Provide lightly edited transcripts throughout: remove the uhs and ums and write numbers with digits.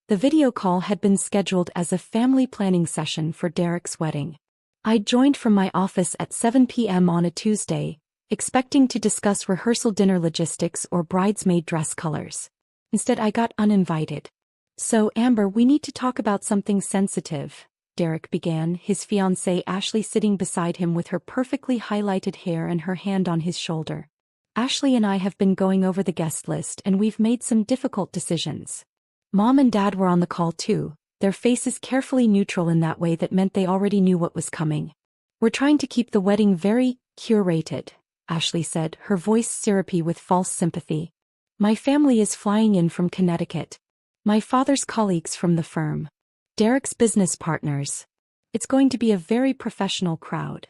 The video call had been scheduled as a family planning session for Derek's wedding. I joined from my office at 7 p.m. on a Tuesday, expecting to discuss rehearsal dinner logistics or bridesmaid dress colors. Instead, I got uninvited. "So, Amber, we need to talk about something sensitive," Derek began, his fiancée Ashley sitting beside him with her perfectly highlighted hair and her hand on his shoulder. "Ashley and I have been going over the guest list and we've made some difficult decisions." Mom and Dad were on the call too, their faces carefully neutral in that way that meant they already knew what was coming. "We're trying to keep the wedding very curated," Ashley said, her voice syrupy with false sympathy. "My family is flying in from Connecticut. My father's colleagues from the firm. Derek's business partners. It's going to be a very professional crowd."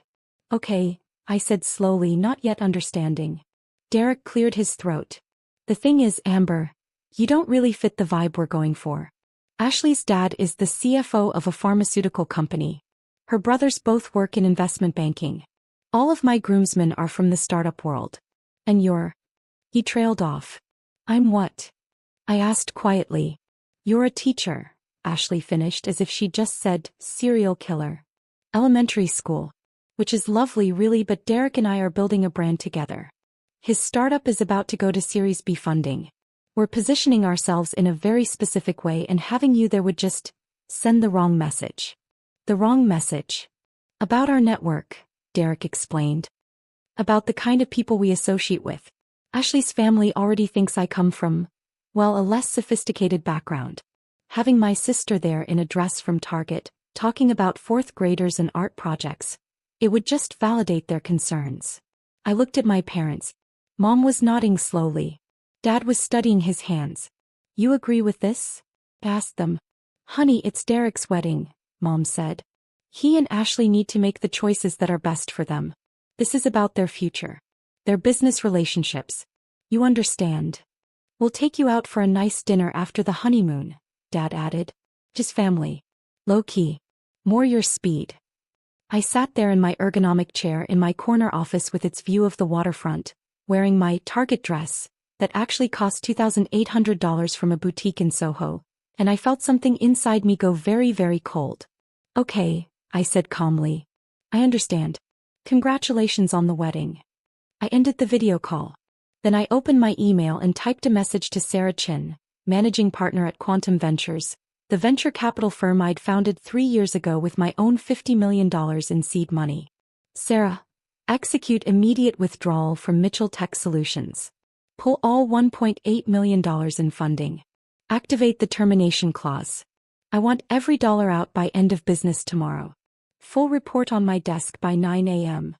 "Okay," I said slowly, not yet understanding. Derek cleared his throat. "The thing is, Amber, you don't really fit the vibe we're going for. Ashley's dad is the CFO of a pharmaceutical company. Her brothers both work in investment banking. All of my groomsmen are from the startup world. And you're—" He trailed off. "I'm what?" I asked quietly. "You're a teacher," Ashley finished as if she just said serial killer. "Elementary school. Which is lovely really, but Derek and I are building a brand together. His startup is about to go to Series B funding. We're positioning ourselves in a very specific way, and having you there would just send the wrong message." "The wrong message?" "About our network," Derek explained. "About the kind of people we associate with. Ashley's family already thinks I come from, well, a less sophisticated background. Having my sister there in a dress from Target, talking about fourth graders and art projects, it would just validate their concerns." I looked at my parents. Mom was nodding slowly. Dad was studying his hands. "You agree with this?" I asked them. "Honey, it's Derek's wedding," Mom said. "He and Ashley need to make the choices that are best for them. This is about their future. Their business relationships. You understand. We'll take you out for a nice dinner after the honeymoon," Dad added. "Just family. Low-key. More your speed." I sat there in my ergonomic chair in my corner office with its view of the waterfront, wearing my Target dress that actually cost $2,800 from a boutique in Soho, and I felt something inside me go very, very cold. "Okay," I said calmly. "I understand. Congratulations on the wedding." I ended the video call. Then I opened my email and typed a message to Sarah Chin, managing partner at Quantum Ventures, the venture capital firm I'd founded 3 years ago with my own $50 million in seed money. "Sarah, execute immediate withdrawal from Mitchell Tech Solutions. Pull all $1.8 million in funding. Activate the termination clause. I want every dollar out by end of business tomorrow. Full report on my desk by 9 a.m.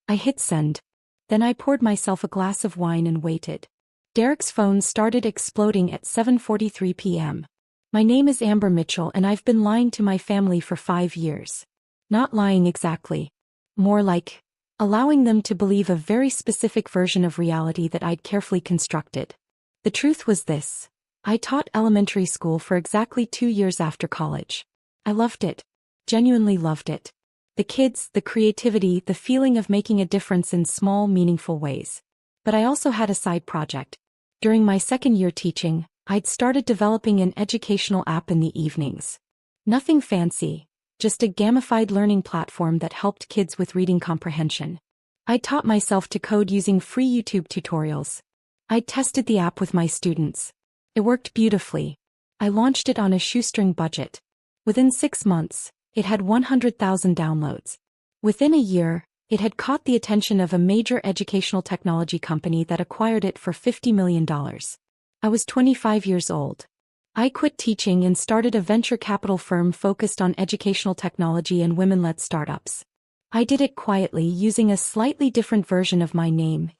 I hit send. Then I poured myself a glass of wine and waited. Derek's phone started exploding at 7:43 p.m. "My name is Amber Mitchell and I've been lying to my family for 5 years. Not lying exactly. More like allowing them to believe a very specific version of reality that I'd carefully constructed. The truth was this. I taught elementary school for exactly 2 years after college. I loved it. Genuinely loved it. The kids, the creativity, the feeling of making a difference in small, meaningful ways. But I also had a side project. During my second year teaching, I'd started developing an educational app in the evenings. Nothing fancy. Just a gamified learning platform that helped kids with reading comprehension. I taught myself to code using free YouTube tutorials. I tested the app with my students. It worked beautifully. I launched it on a shoestring budget. Within 6 months, it had 100,000 downloads. Within a year, it had caught the attention of a major educational technology company that acquired it for $50 million. I was 25 years old. I quit teaching and started a venture capital firm focused on educational technology and women-led startups. I did it quietly using a slightly different version of my name,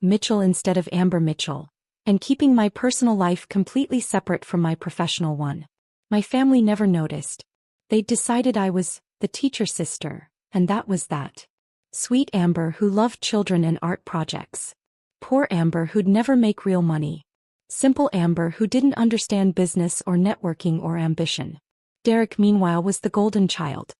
Mitchell instead of Amber Mitchell, and keeping my personal life completely separate from my professional one. My family never noticed. They decided I was the teacher sister, and that was that. Sweet Amber who loved children and art projects. Poor Amber who'd never make real money. Simple Amber who didn't understand business or networking or ambition. Derek, meanwhile, was the golden child.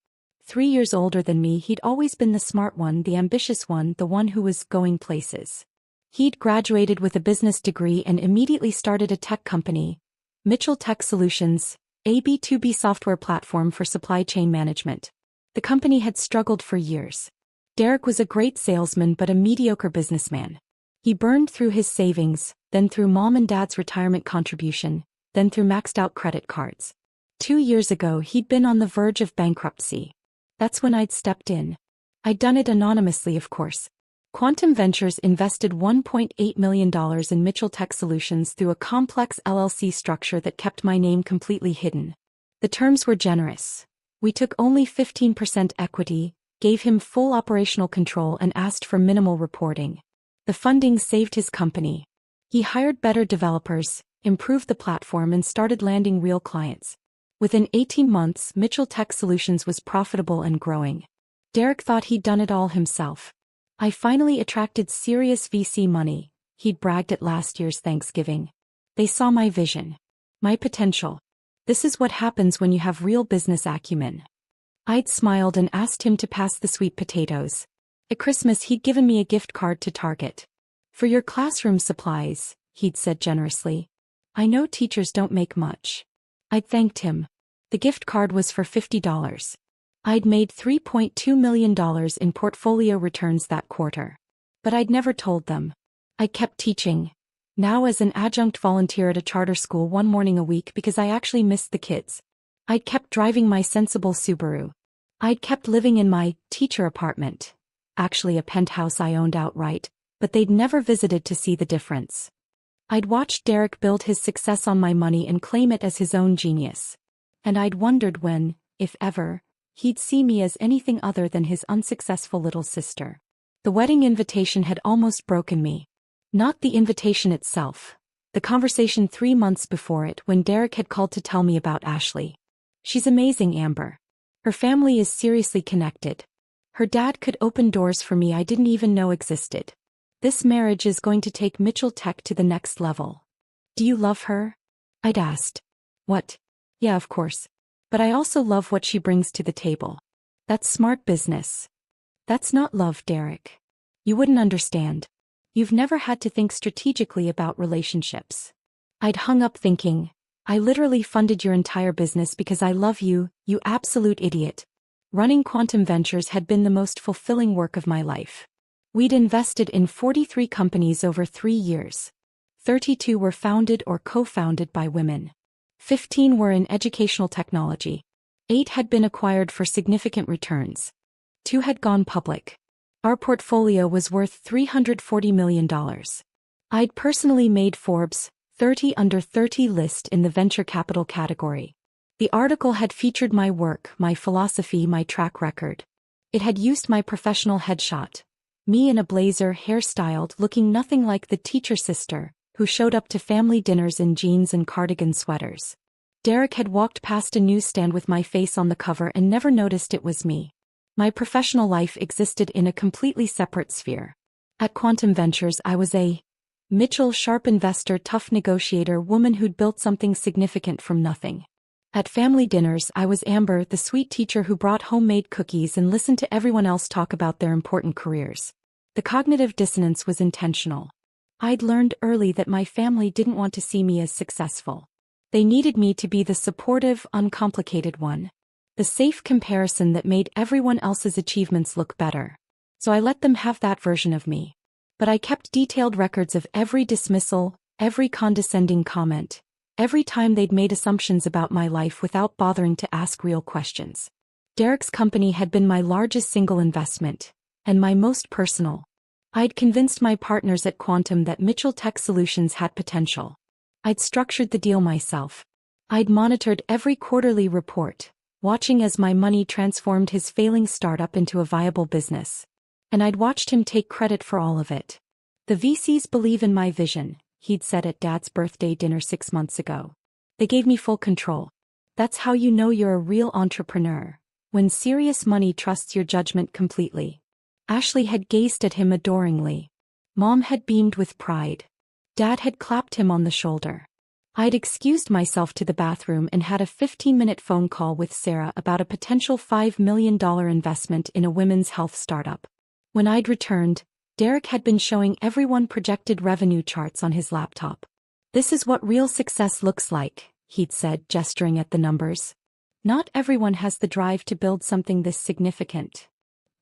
3 years older than me, he'd always been the smart one, the ambitious one, the one who was going places. He'd graduated with a business degree and immediately started a tech company, Mitchell Tech Solutions, a B2B software platform for supply chain management. The company had struggled for years. Derek was a great salesman but a mediocre businessman. He burned through his savings, then through mom and dad's retirement contribution, then through maxed out credit cards. 2 years ago he'd been on the verge of bankruptcy. That's when I'd stepped in. I'd done it anonymously, of course. Quantum Ventures invested $1.8 million in Mitchell Tech Solutions through a complex LLC structure that kept my name completely hidden. The terms were generous. We took only 15% equity, gave him full operational control and asked for minimal reporting. The funding saved his company. He hired better developers, improved the platform and started landing real clients. Within 18 months, Mitchell Tech Solutions was profitable and growing. Derek thought he'd done it all himself. I finally attracted serious VC money, he'd bragged at last year's Thanksgiving. They saw my vision. My potential. This is what happens when you have real business acumen. I'd smiled and asked him to pass the sweet potatoes. At Christmas he'd given me a gift card to Target. For your classroom supplies, he'd said generously. I know teachers don't make much. I'd thanked him. The gift card was for $50. I'd made $3.2 million in portfolio returns that quarter. But I'd never told them. I kept teaching. Now as an adjunct volunteer at a charter school 1 morning a week because I actually missed the kids. I'd kept driving my sensible Subaru. I'd kept living in my teacher apartment. Actually a penthouse I owned outright, but they'd never visited to see the difference. I'd watched Derek build his success on my money and claim it as his own genius. And I'd wondered when, if ever, he'd see me as anything other than his unsuccessful little sister. The wedding invitation had almost broken me. Not the invitation itself. The conversation 3 months before it when Derek had called to tell me about Ashley. She's amazing, Amber. Her family is seriously connected. Her dad could open doors for me I didn't even know existed. This marriage is going to take Mitchell Tech to the next level. Do you love her? I'd asked. What? Yeah, of course. But I also love what she brings to the table. That's smart business. That's not love, Derek. You wouldn't understand. You've never had to think strategically about relationships. I'd hung up thinking, I literally funded your entire business because I love you, you absolute idiot. Running Quantum Ventures had been the most fulfilling work of my life. We'd invested in 43 companies over 3 years. 32 were founded or co-founded by women. 15 were in educational technology. 8 had been acquired for significant returns. 2 had gone public. Our portfolio was worth $340 million. I'd personally made Forbes' 30 Under 30 list in the venture capital category. The article had featured my work, my philosophy, my track record. It had used my professional headshot. Me in a blazer, hairstyled, looking nothing like the teacher sister, who showed up to family dinners in jeans and cardigan sweaters. Derek had walked past a newsstand with my face on the cover and never noticed it was me. My professional life existed in a completely separate sphere. At Quantum Ventures I was a Mitchell sharp investor, tough negotiator, woman who'd built something significant from nothing. At family dinners I was Amber, the sweet teacher who brought homemade cookies and listened to everyone else talk about their important careers. The cognitive dissonance was intentional. I'd learned early that my family didn't want to see me as successful. They needed me to be the supportive, uncomplicated one. The safe comparison that made everyone else's achievements look better. So I let them have that version of me. But I kept detailed records of every dismissal, every condescending comment, every time they'd made assumptions about my life without bothering to ask real questions. Derek's company had been my largest single investment, and my most personal. I'd convinced my partners at Quantum that Mitchell Tech Solutions had potential. I'd structured the deal myself. I'd monitored every quarterly report, watching as my money transformed his failing startup into a viable business. And I'd watched him take credit for all of it. The VCs believe in my vision, he'd said at Dad's birthday dinner 6 months ago. They gave me full control. That's how you know you're a real entrepreneur, when serious money trusts your judgment completely. Ashley had gazed at him adoringly. Mom had beamed with pride. Dad had clapped him on the shoulder. I'd excused myself to the bathroom and had a 15-minute phone call with Sarah about a potential $5 million investment in a women's health startup. When I'd returned, Derek had been showing everyone projected revenue charts on his laptop. This is what real success looks like, he'd said, gesturing at the numbers. Not everyone has the drive to build something this significant.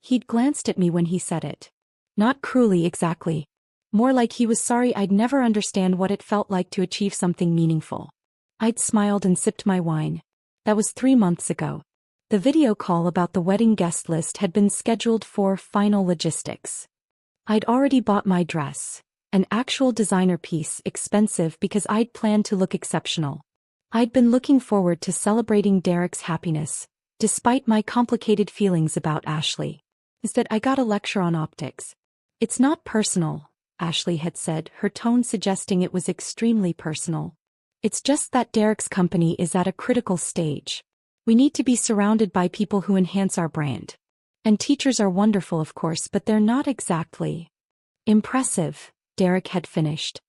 He'd glanced at me when he said it. Not cruelly exactly. More like he was sorry I'd never understand what it felt like to achieve something meaningful. I'd smiled and sipped my wine. That was 3 months ago. The video call about the wedding guest list had been scheduled for final logistics. I'd already bought my dress, an actual designer piece, expensive because I'd planned to look exceptional. I'd been looking forward to celebrating Derek's happiness, despite my complicated feelings about Ashley. Instead, I got a lecture on optics. It's not personal, Ashley had said, her tone suggesting it was extremely personal. It's just that Derek's company is at a critical stage. We need to be surrounded by people who enhance our brand. And teachers are wonderful, of course, but they're not exactly impressive, Derek had finished.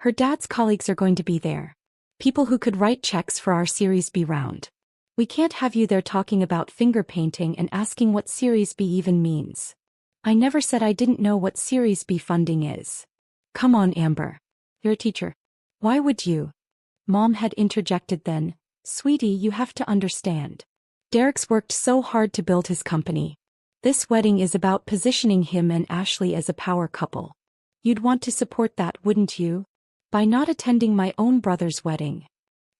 Her dad's colleagues are going to be there. People who could write checks for our Series B round. We can't have you there talking about finger painting and asking what Series B even means. I never said I didn't know what Series B funding is. Come on, Amber. You're a teacher. Why would you? Mom had interjected then. Sweetie, you have to understand. Derek's worked so hard to build his company. This wedding is about positioning him and Ashley as a power couple. You'd want to support that, wouldn't you? By not attending my own brother's wedding.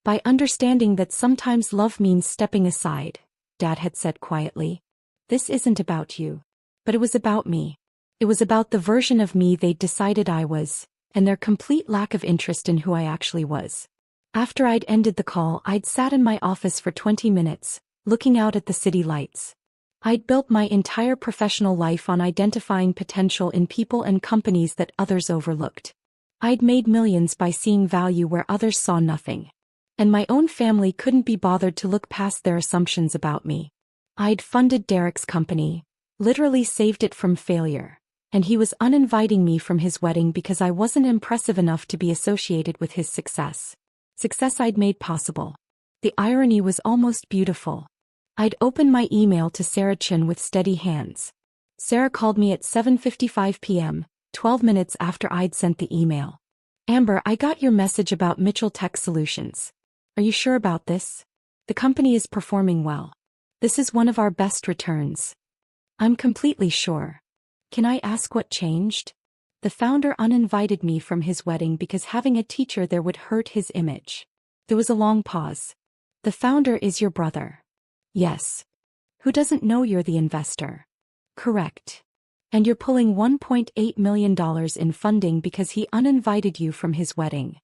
By understanding that sometimes love means stepping aside, Dad had said quietly. This isn't about you. But it was about me. It was about the version of me they'd decided I was, and their complete lack of interest in who I actually was. After I'd ended the call, I'd sat in my office for 20 minutes, looking out at the city lights. I'd built my entire professional life on identifying potential in people and companies that others overlooked. I'd made millions by seeing value where others saw nothing. And my own family couldn't be bothered to look past their assumptions about me. I'd funded Derek's company, literally saved it from failure, and he was uninviting me from his wedding because I wasn't impressive enough to be associated with his success. Success I'd made possible. The irony was almost beautiful. I'd opened my email to Sarah Chin with steady hands. Sarah called me at 7:55 p.m., 12 minutes after I'd sent the email. Amber, I got your message about Mitchell Tech Solutions. Are you sure about this? The company is performing well. This is one of our best returns. I'm completely sure. Can I ask what changed? The founder uninvited me from his wedding because having a teacher there would hurt his image. There was a long pause. The founder is your brother. Yes. Who doesn't know you're the investor? Correct. And you're pulling $1.8 million in funding because he uninvited you from his wedding.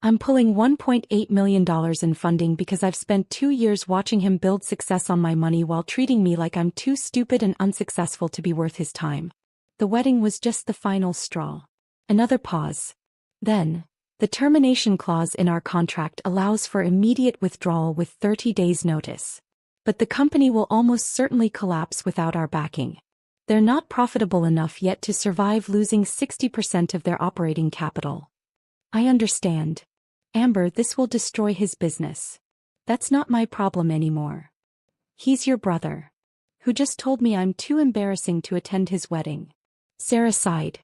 I'm pulling $1.8 million in funding because I've spent 2 years watching him build success on my money while treating me like I'm too stupid and unsuccessful to be worth his time. The wedding was just the final straw. Another pause. Then, the termination clause in our contract allows for immediate withdrawal with 30 days' notice. But the company will almost certainly collapse without our backing. They're not profitable enough yet to survive losing 60% of their operating capital. I understand. Amber, this will destroy his business. That's not my problem anymore. He's your brother, who just told me I'm too embarrassing to attend his wedding. Sarah sighed.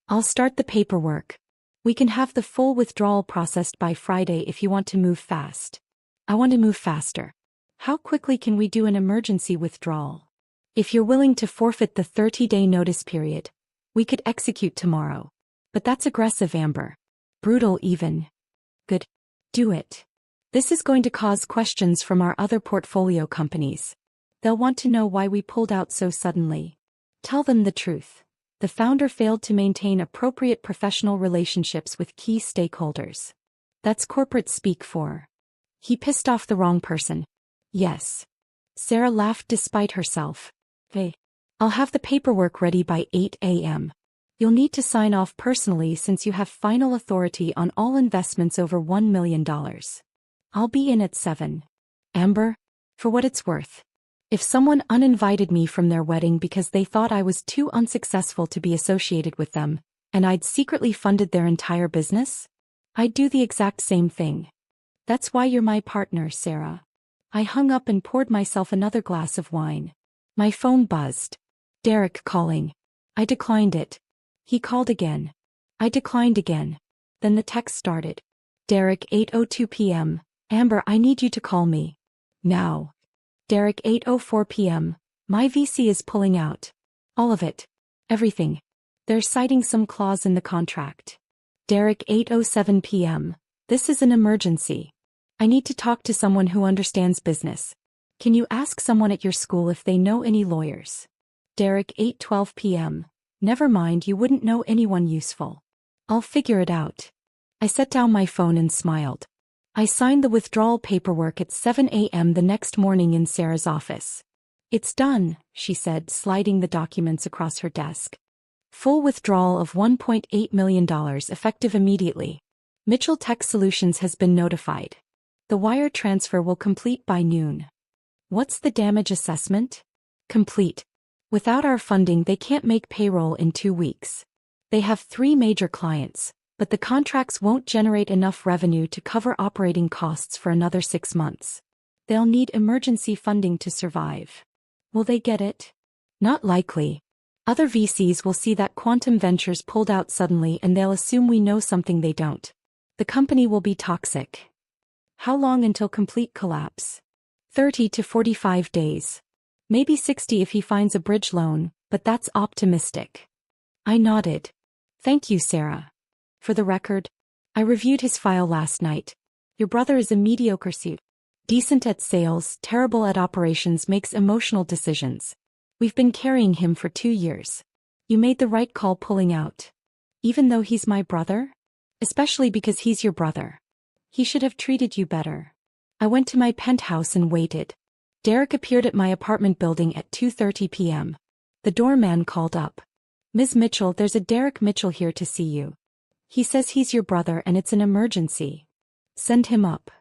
I'll start the paperwork. We can have the full withdrawal processed by Friday if you want to move fast. I want to move faster. How quickly can we do an emergency withdrawal? If you're willing to forfeit the 30-day notice period, we could execute tomorrow. But that's aggressive, Amber. Brutal even. Good. Do it. This is going to cause questions from our other portfolio companies. They'll want to know why we pulled out so suddenly. Tell them the truth. The founder failed to maintain appropriate professional relationships with key stakeholders. That's corporate speak for. He pissed off the wrong person. Yes. Sarah laughed despite herself. Hey. I'll have the paperwork ready by 8 a.m. You'll need to sign off personally since you have final authority on all investments over $1 million. I'll be in at 7. Amber? For what it's worth. If someone uninvited me from their wedding because they thought I was too unsuccessful to be associated with them, and I'd secretly funded their entire business, I'd do the exact same thing. That's why you're my partner, Sarah. I hung up and poured myself another glass of wine. My phone buzzed. Derek calling. I declined it. He called again. I declined again. Then the text started. Derek, 8:02 p.m., Amber, I need you to call me. Now. Derek, 8:04 p.m. My VC is pulling out. All of it. Everything. They're citing some clause in the contract. Derek, 8:07 p.m. This is an emergency. I need to talk to someone who understands business. Can you ask someone at your school if they know any lawyers? Derek, 8:12 p.m. Never mind, you wouldn't know anyone useful. I'll figure it out. I set down my phone and smiled. I signed the withdrawal paperwork at 7 a.m. the next morning in Sarah's office. It's done, she said, sliding the documents across her desk. Full withdrawal of $1.8 million effective immediately. Mitchell Tech Solutions has been notified. The wire transfer will complete by noon. What's the damage assessment? Complete. Without our funding, they can't make payroll in 2 weeks. They have 3 major clients, but the contracts won't generate enough revenue to cover operating costs for another 6 months. They'll need emergency funding to survive. Will they get it? Not likely. Other VCs will see that Quantum Ventures pulled out suddenly and they'll assume we know something they don't. The company will be toxic. How long until complete collapse? 30 to 45 days. Maybe 60 if he finds a bridge loan, but that's optimistic. I nodded. Thank you, Sarah. For the record, I reviewed his file last night. Your brother is a mediocre suit. Decent at sales, terrible at operations, makes emotional decisions. We've been carrying him for 2 years. You made the right call pulling out. Even though he's my brother? Especially because he's your brother. He should have treated you better. I went to my penthouse and waited. Derek appeared at my apartment building at 2:30 p.m. The doorman called up. Ms. Mitchell, there's a Derek Mitchell here to see you. He says he's your brother and it's an emergency. Send him up.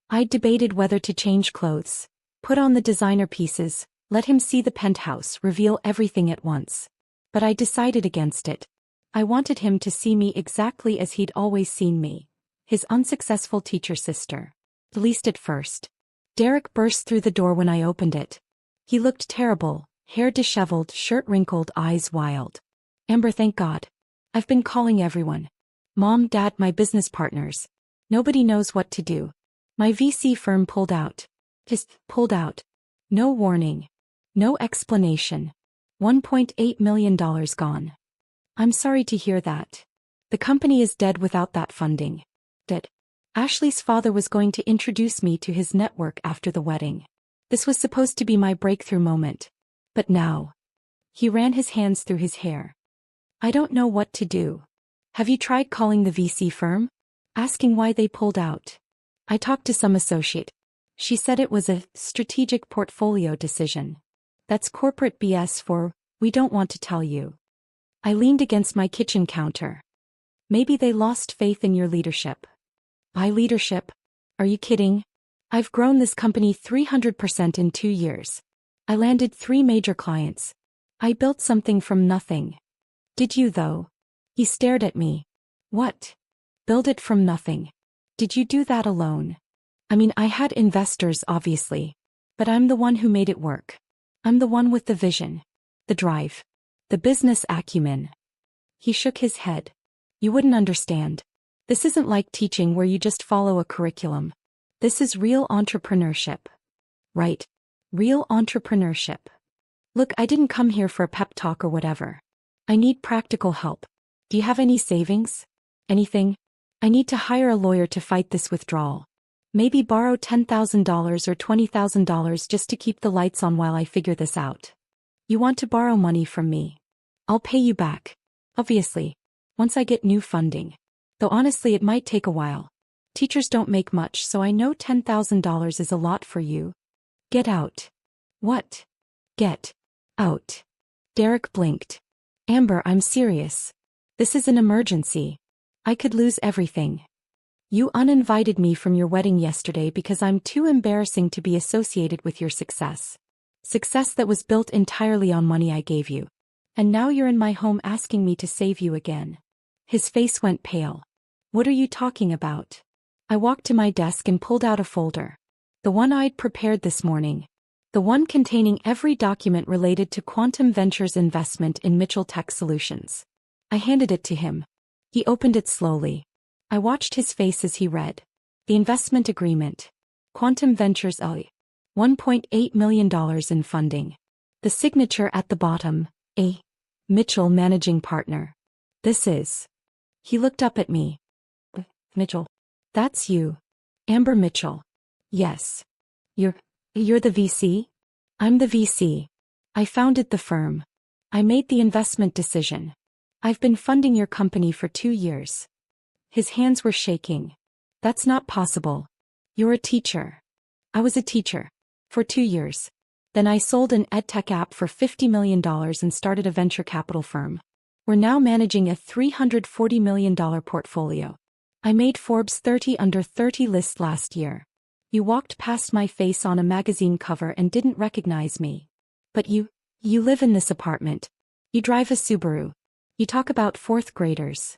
I debated whether to change clothes, put on the designer pieces, let him see the penthouse, reveal everything at once. But I decided against it. I wanted him to see me exactly as he'd always seen me. His unsuccessful teacher sister. At least at first. Derek burst through the door when I opened it. He looked terrible, hair disheveled, shirt wrinkled, eyes wild. Amber, thank God. I've been calling everyone. Mom, Dad, my business partners. Nobody knows what to do. My VC firm pulled out. Just pulled out. No warning. No explanation. $1.8 million gone. I'm sorry to hear that. The company is dead without that funding. Dead. Ashley's father was going to introduce me to his network after the wedding. This was supposed to be my breakthrough moment. But now. He ran his hands through his hair. I don't know what to do. Have you tried calling the VC firm? Asking why they pulled out. I talked to some associate. She said it was a strategic portfolio decision. That's corporate BS for, we don't want to tell you. I leaned against my kitchen counter. Maybe they lost faith in your leadership. My leadership? Are you kidding? I've grown this company 300% in 2 years. I landed 3 major clients. I built something from nothing. Did you though? He stared at me. What? Build it from nothing. Did you do that alone? I mean, I had investors obviously. But I'm the one who made it work. I'm the one with the vision. The drive. The business acumen. He shook his head. You wouldn't understand. This isn't like teaching where you just follow a curriculum. This is real entrepreneurship. Right. Real entrepreneurship. Look, I didn't come here for a pep talk or whatever. I need practical help. Do you have any savings? Anything? I need to hire a lawyer to fight this withdrawal. Maybe borrow $10,000 or $20,000 just to keep the lights on while I figure this out. You want to borrow money from me? I'll pay you back. Obviously. Once I get new funding. Though honestly it might take a while. Teachers don't make much, so I know $10,000 is a lot for you. Get out. What? Get out. Derek blinked. Amber, I'm serious. This is an emergency. I could lose everything. You uninvited me from your wedding yesterday because I'm too embarrassing to be associated with your success. Success that was built entirely on money I gave you. And now you're in my home asking me to save you again. His face went pale. What are you talking about? I walked to my desk and pulled out a folder. The one I'd prepared this morning. The one containing every document related to Quantum Ventures' investment in Mitchell Tech Solutions. I handed it to him. He opened it slowly. I watched his face as he read. The investment agreement. Quantum Ventures $1.8 million in funding. The signature at the bottom, A. Mitchell, managing partner. This is. He looked up at me. Mitchell. That's you. Amber Mitchell. Yes. You're the VC? I'm the VC. I founded the firm. I made the investment decision. I've been funding your company for 2 years. His hands were shaking. That's not possible. You're a teacher. I was a teacher. For 2 years. Then I sold an edtech app for $50 million and started a venture capital firm. We're now managing a $340 million portfolio. I made Forbes 30 Under 30 list last year. You walked past my face on a magazine cover and didn't recognize me. But you live in this apartment. You drive a Subaru. You talk about 4th graders.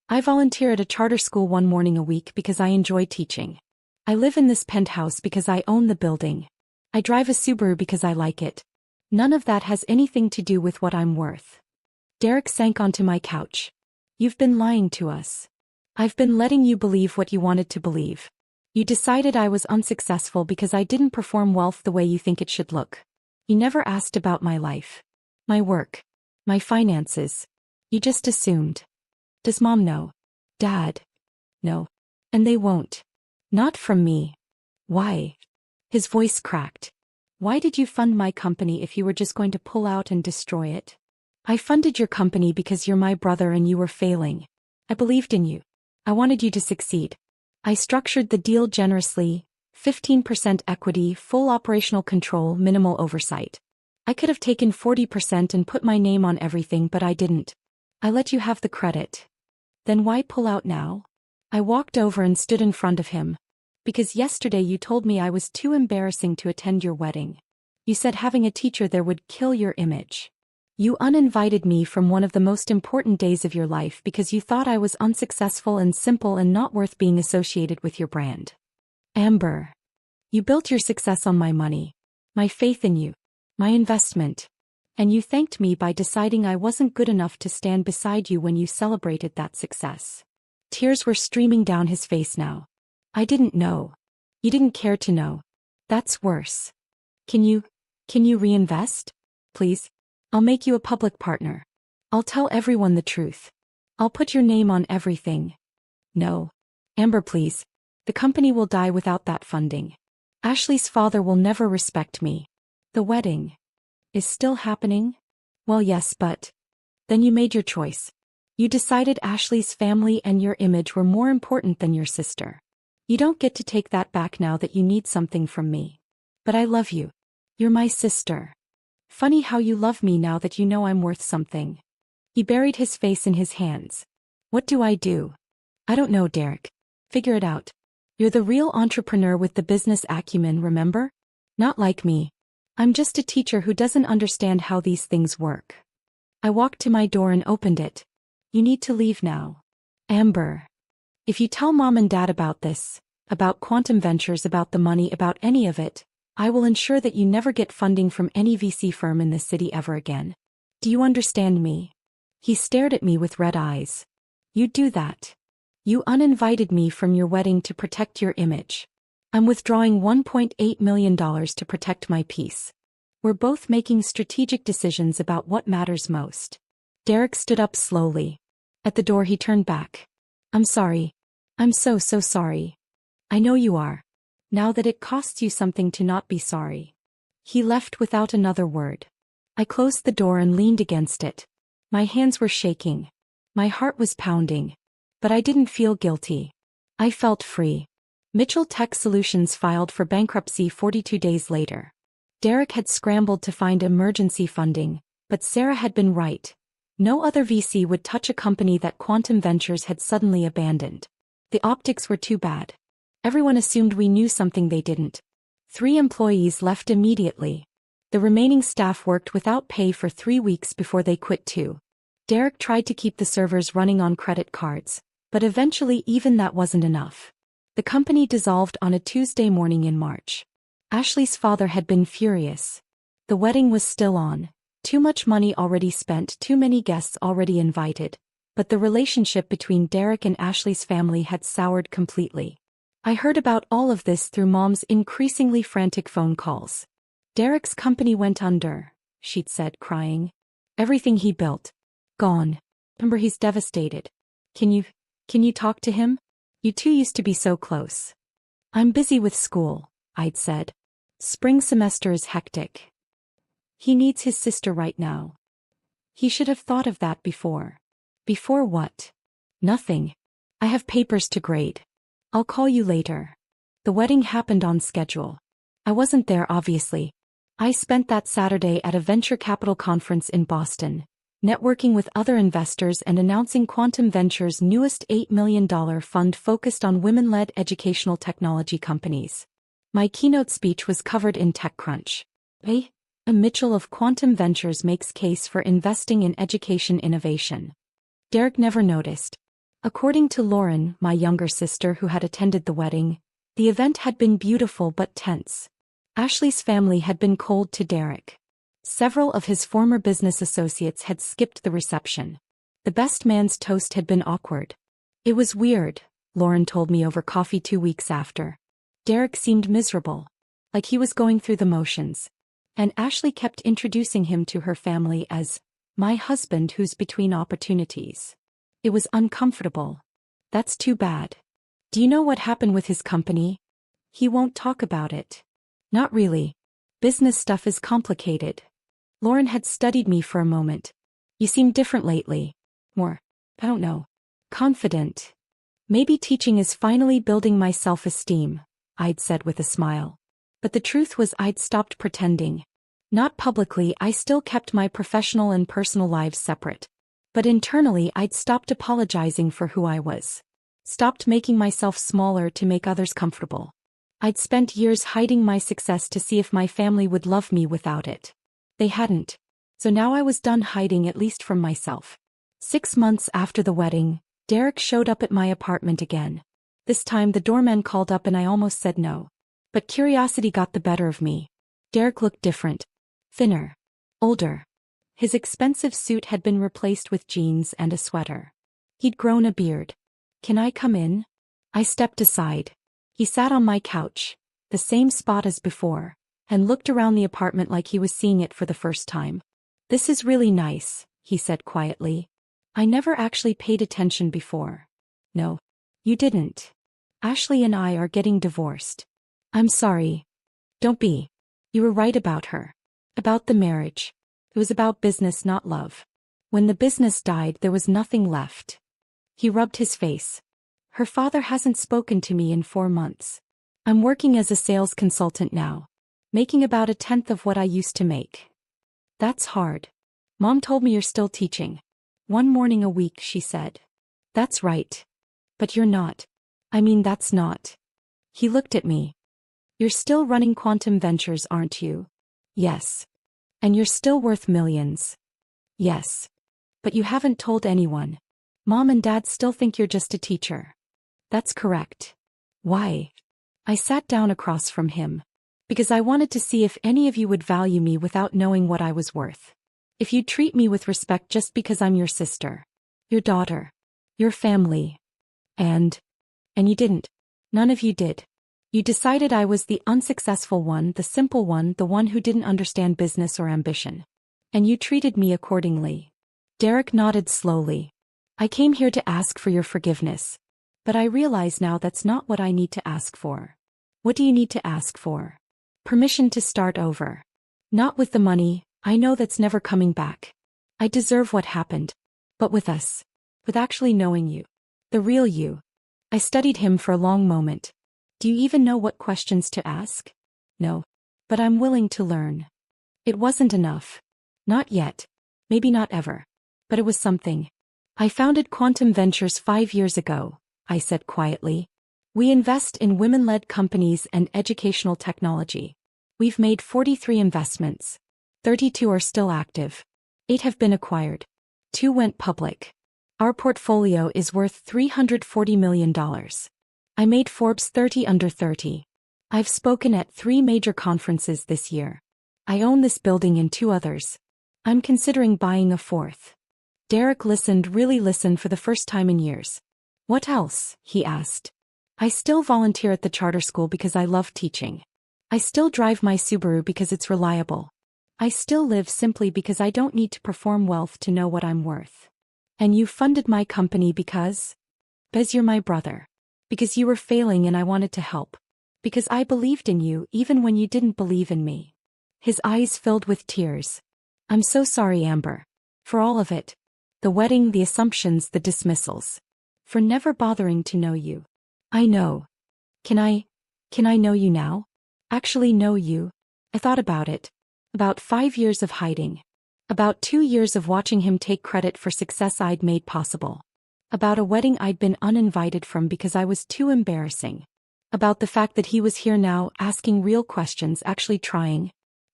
I volunteer at a charter school 1 morning a week because I enjoy teaching. I live in this penthouse because I own the building. I drive a Subaru because I like it. None of that has anything to do with what I'm worth. Derek sank onto my couch. You've been lying to us. I've been letting you believe what you wanted to believe. You decided I was unsuccessful because I didn't perform wealth the way you think it should look. You never asked about my life. My work. My finances. You just assumed. Does Mom know? Dad? No. And they won't. Not from me. Why? His voice cracked. Why did you fund my company if you were just going to pull out and destroy it? I funded your company because you're my brother and you were failing. I believed in you. I wanted you to succeed. I structured the deal generously, 15% equity, full operational control, minimal oversight. I could have taken 40% and put my name on everything, but I didn't. I let you have the credit. Then why pull out now? I walked over and stood in front of him. Because yesterday you told me I was too embarrassing to attend your wedding. You said having a teacher there would kill your image. You uninvited me from one of the most important days of your life because you thought I was unsuccessful and simple and not worth being associated with your brand. Amber. You built your success on my money. My faith in you. My investment. And you thanked me by deciding I wasn't good enough to stand beside you when you celebrated that success. Tears were streaming down his face now. I didn't know. You didn't care to know. That's worse. Can you reinvest? Please? I'll make you a public partner. I'll tell everyone the truth. I'll put your name on everything. No. Amber, please. The company will die without that funding. Ashley's father will never respect me. The wedding is still happening? Well, yes, but then you made your choice. You decided Ashley's family and your image were more important than your sister. You don't get to take that back now that you need something from me. But I love you. You're my sister. Funny how you love me now that you know I'm worth something. He buried his face in his hands. What do? I don't know, Derek. Figure it out. You're the real entrepreneur with the business acumen, remember? Not like me. I'm just a teacher who doesn't understand how these things work. I walked to my door and opened it. You need to leave now. Amber. If you tell Mom and Dad about this, about Quantum Ventures, about the money, about any of it, I will ensure that you never get funding from any VC firm in this city ever again. Do you understand me? He stared at me with red eyes. You'd do that. You uninvited me from your wedding to protect your image. I'm withdrawing $1.8 million to protect my peace. We're both making strategic decisions about what matters most. Derek stood up slowly. At the door he turned back. I'm sorry. I'm so sorry. I know you are. Now that it costs you something to not be sorry. He left without another word. I closed the door and leaned against it. My hands were shaking. My heart was pounding. But I didn't feel guilty. I felt free. Mitchell Tech Solutions filed for bankruptcy 42 days later. Derek had scrambled to find emergency funding, but Sarah had been right. No other VC would touch a company that Quantum Ventures had suddenly abandoned. The optics were too bad. Everyone assumed we knew something they didn't. 3 employees left immediately. The remaining staff worked without pay for 3 weeks before they quit too. Derek tried to keep the servers running on credit cards, but eventually even that wasn't enough. The company dissolved on a Tuesday morning in March. Ashley's father had been furious. The wedding was still on. Too much money already spent, too many guests already invited. But the relationship between Derek and Ashley's family had soured completely. I heard about all of this through Mom's increasingly frantic phone calls. Derek's company went under, she'd said, crying. Everything he built. Gone. Remember, he's devastated. Can you talk to him? You two used to be so close. I'm busy with school, I'd said. Spring semester is hectic. He needs his sister right now. He should have thought of that before. Before what? Nothing. I have papers to grade. I'll call you later. The wedding happened on schedule. I wasn't there, obviously. I spent that Saturday at a venture capital conference in Boston, networking with other investors and announcing Quantum Ventures' newest $8 million fund focused on women-led educational technology companies. My keynote speech was covered in TechCrunch. A Mitchell of Quantum Ventures makes case for investing in education innovation. Derek never noticed. According to Lauren, my younger sister who had attended the wedding, the event had been beautiful but tense. Ashley's family had been cold to Derek. Several of his former business associates had skipped the reception. The best man's toast had been awkward. It was weird, Lauren told me over coffee 2 weeks after. Derek seemed miserable, like he was going through the motions. And Ashley kept introducing him to her family as, my husband who's between opportunities. It was uncomfortable. That's too bad. Do you know what happened with his company? He won't talk about it. Not really. Business stuff is complicated. Lauren had studied me for a moment. You seem different lately. More, I don't know, confident. Maybe teaching is finally building my self-esteem, I'd said with a smile. But the truth was I'd stopped pretending. Not publicly, I still kept my professional and personal lives separate. But internally I'd stopped apologizing for who I was. Stopped making myself smaller to make others comfortable. I'd spent years hiding my success to see if my family would love me without it. They hadn't. So now I was done hiding, at least from myself. 6 months after the wedding, Derek showed up at my apartment again. This time the doorman called up and I almost said no. But curiosity got the better of me. Derek looked different. Thinner. Older. His expensive suit had been replaced with jeans and a sweater. He'd grown a beard. Can I come in? I stepped aside. He sat on my couch, the same spot as before, and looked around the apartment like he was seeing it for the first time. This is really nice, he said quietly. I never actually paid attention before. No, you didn't. Ashley and I are getting divorced. I'm sorry. Don't be. You were right about her. About the marriage. It was about business, not love. When the business died, there was nothing left. He rubbed his face. Her father hasn't spoken to me in 4 months. I'm working as a sales consultant now, making about 1/10 of what I used to make. That's hard. Mom told me you're still teaching. 1 morning a week, she said. That's right. But you're not. I mean, that's not. He looked at me. You're still running Quantum Ventures, aren't you? Yes. And you're still worth millions. Yes. But you haven't told anyone. Mom and Dad still think you're just a teacher. That's correct. Why? I sat down across from him. Because I wanted to see if any of you would value me without knowing what I was worth. If you'd treat me with respect just because I'm your sister. Your daughter. Your family. And you didn't. None of you did. You decided I was the unsuccessful one, the simple one, the one who didn't understand business or ambition. And you treated me accordingly. Derek nodded slowly. I came here to ask for your forgiveness. But I realize now that's not what I need to ask for. What do you need to ask for? Permission to start over. Not with the money, I know that's never coming back. I deserve what happened. But with us. With actually knowing you. The real you. I studied him for a long moment. Do you even know what questions to ask? No. But I'm willing to learn. It wasn't enough. Not yet. Maybe not ever. But it was something. I founded Quantum Ventures 5 years ago, I said quietly. We invest in women-led companies and educational technology. We've made 43 investments. 32 are still active. 8 have been acquired. 2 went public. Our portfolio is worth $340 million. I made Forbes 30 under 30. I've spoken at 3 major conferences this year. I own this building and 2 others. I'm considering buying a 4th. Derek listened, really listened for the first time in years. What else? He asked. I still volunteer at the charter school because I love teaching. I still drive my Subaru because it's reliable. I still live simply because I don't need to perform wealth to know what I'm worth. And you funded my company because you're my brother. Because you were failing and I wanted to help. Because I believed in you even when you didn't believe in me. His eyes filled with tears. I'm so sorry, Amber. For all of it. The wedding, the assumptions, the dismissals. For never bothering to know you. I know. Can I know you now? Actually know you? I thought about it. About 5 years of hiding. About 2 years of watching him take credit for success I'd made possible. About a wedding I'd been uninvited from because I was too embarrassing. About the fact that he was here now, asking real questions, actually trying.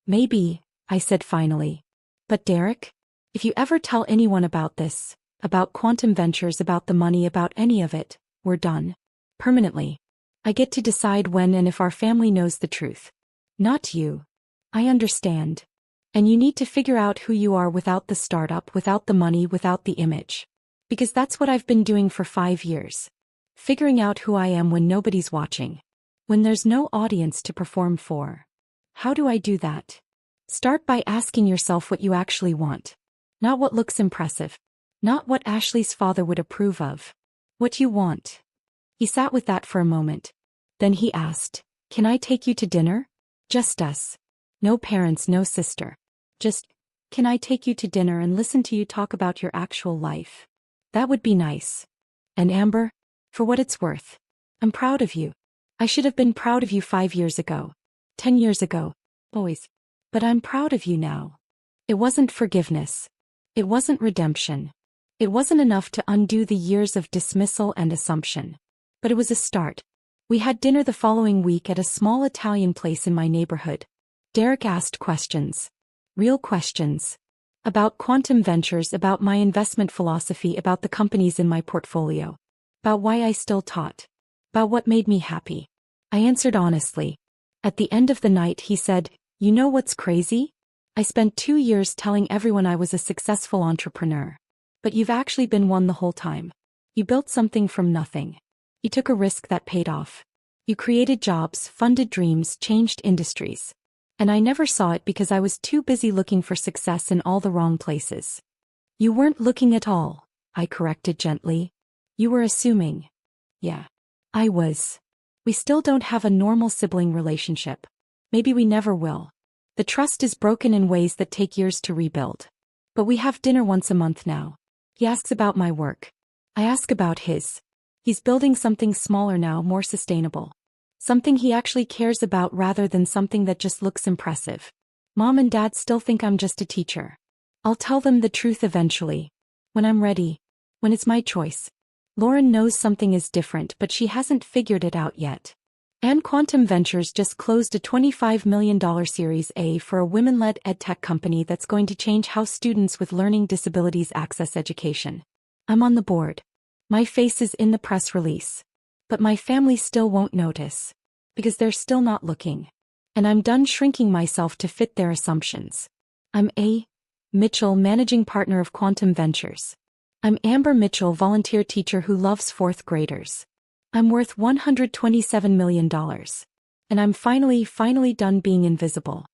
Maybe, I said finally. But Derek, if you ever tell anyone about this, about quantum ventures, about the money, about any of it, we're done. Permanently. I get to decide when and if our family knows the truth. Not you. I understand. And you need to figure out who you are without the startup, without the money, without the image. Because that's what I've been doing for 5 years. Figuring out who I am when nobody's watching. When there's no audience to perform for. How do I do that? Start by asking yourself what you actually want. Not what looks impressive. Not what Ashley's father would approve of. What you want. He sat with that for a moment. Then he asked, "Can I take you to dinner? Just us. No parents, no sister. Just, can I take you to dinner and listen to you talk about your actual life? That would be nice. And Amber, for what it's worth, I'm proud of you. I should have been proud of you 5 years ago. 10 years ago. Always. But I'm proud of you now." It wasn't forgiveness. It wasn't redemption. It wasn't enough to undo the years of dismissal and assumption. But it was a start. We had dinner the following week at a small Italian place in my neighborhood. Derek asked questions. Real questions. About quantum ventures, about my investment philosophy, about the companies in my portfolio. About why I still taught. About what made me happy. I answered honestly. At the end of the night he said, "You know what's crazy? I spent 2 years telling everyone I was a successful entrepreneur. But you've actually been one the whole time. You built something from nothing. You took a risk that paid off. You created jobs, funded dreams, changed industries. And I never saw it because I was too busy looking for success in all the wrong places." "You weren't looking at all," I corrected gently. "You were assuming." "Yeah. I was. We still don't have a normal sibling relationship. Maybe we never will. The trust is broken in ways that take years to rebuild. But we have dinner once a month now. He asks about my work. I ask about his. He's building something smaller now, more sustainable. Something he actually cares about rather than something that just looks impressive. Mom and Dad still think I'm just a teacher. I'll tell them the truth eventually. When I'm ready. When it's my choice. Lauren knows something is different, but she hasn't figured it out yet. And Quantum Ventures just closed a $25 million Series A for a women-led edtech company that's going to change how students with learning disabilities access education. I'm on the board. My face is in the press release. But my family still won't notice. Because they're still not looking. And I'm done shrinking myself to fit their assumptions. I'm A. Mitchell, managing partner of Quantum Ventures. I'm Amber Mitchell, volunteer teacher who loves 4th graders. I'm worth $127 million. And I'm finally done being invisible.